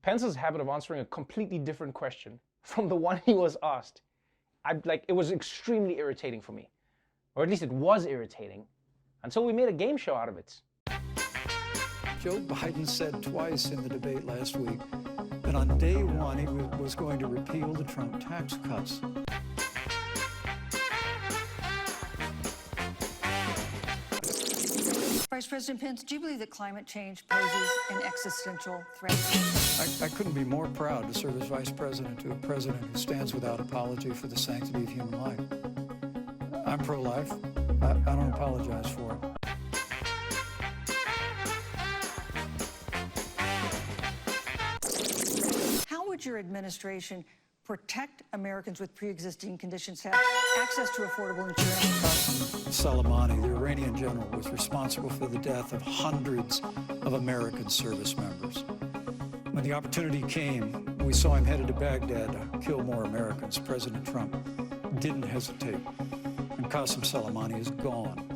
Pence's habit of answering a completely different question from the one he was asked, it was extremely irritating for me. Or at least it was irritating, until we made a game show out of it. Joe Biden said twice in the debate last week that on day one he was going to repeal the Trump tax cuts. Vice President Pence, do you believe that climate change poses an existential threat? I couldn't be more proud to serve as vice president to a president who stands without apology for the sanctity of human life. I'm pro-life. I don't apologize for it. How would your administration protect Americans with pre-existing conditions to have access to affordable insurance? Soleimani, the Iranian general, was responsible for the death of hundreds of American service members. When the opportunity came, we saw him headed to Baghdad to kill more Americans. President Trump didn't hesitate, and Qasem Soleimani is gone.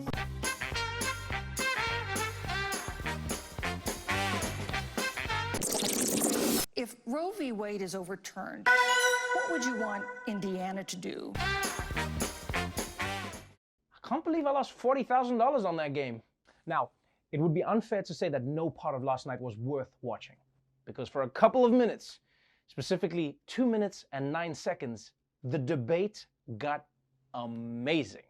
If Roe v. Wade is overturned, what would you want Indiana to do? I can't believe I lost $40,000 on that game. Now, it would be unfair to say that no part of last night was worth watching, because for a couple of minutes, specifically 2 minutes and 9 seconds, the debate got amazing.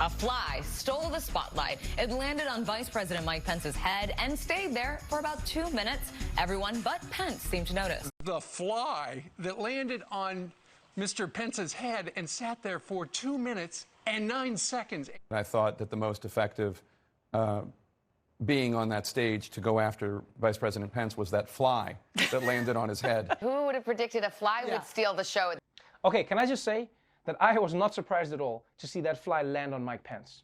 A fly stole the spotlight. It landed on Vice President Mike Pence's head and stayed there for about 2 minutes. Everyone but Pence seemed to notice. The fly that landed on Mr. Pence's head and sat there for 2 minutes and 9 seconds. I thought that the most effective being on that stage to go after Vice President Pence was that fly that landed on his head. Who would have predicted a fly would steal the show? Okay, can I just say that I was not surprised at all to see that fly land on Mike Pence.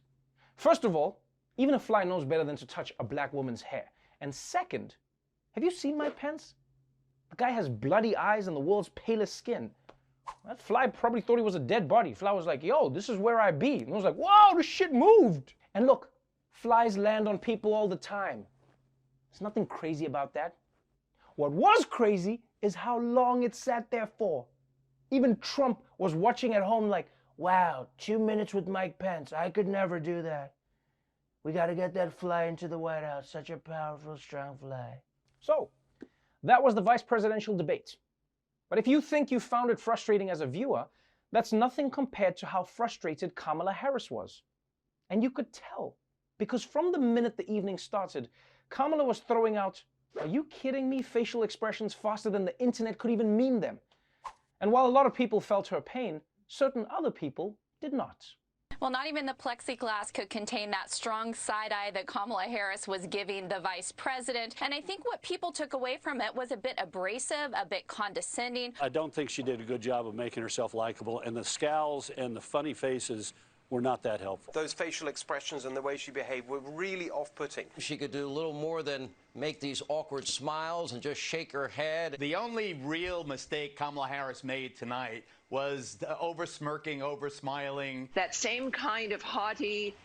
First of all, even a fly knows better than to touch a black woman's hair. And second, have you seen Mike Pence? The guy has bloody eyes and the world's palest skin. That fly probably thought he was a dead body. Fly was like, yo, this is where I be. And I was like, whoa, the shit moved. And look, flies land on people all the time. There's nothing crazy about that. What was crazy is how long it sat there for. Even Trump was watching at home like, wow, 2 minutes with Mike Pence. I could never do that. We got to get that fly into the White House. Such a powerful, strong fly. So, that was the vice presidential debate. But if you think you found it frustrating as a viewer, that's nothing compared to how frustrated Kamala Harris was. And you could tell, because from the minute the evening started, Kamala was throwing out, are you kidding me, facial expressions faster than the internet could even meme them. And while a lot of people felt her pain, certain other people did not. Well, not even the plexiglass could contain that strong side-eye that Kamala Harris was giving the vice president. And I think what people took away from it was a bit abrasive, a bit condescending. I don't think she did a good job of making herself likable, and the scowls and the funny faces were not that helpful. Those facial expressions and the way she behaved were really off-putting. She could do a little more than make these awkward smiles and just shake her head. The only real mistake Kamala Harris made tonight was the over-smirking, over-smiling. That same kind of haughty,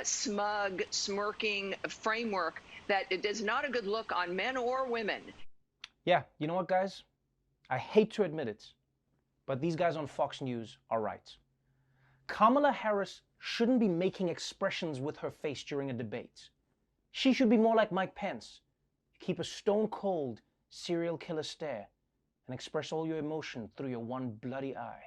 smug, smirking framework that it is not a good look on men or women. Yeah, you know what, guys? I hate to admit it, but these guys on Fox News are right. Kamala Harris shouldn't be making expressions with her face during a debate. She should be more like Mike Pence. Keep a stone-cold, serial killer stare and express all your emotion through your one bloody eye.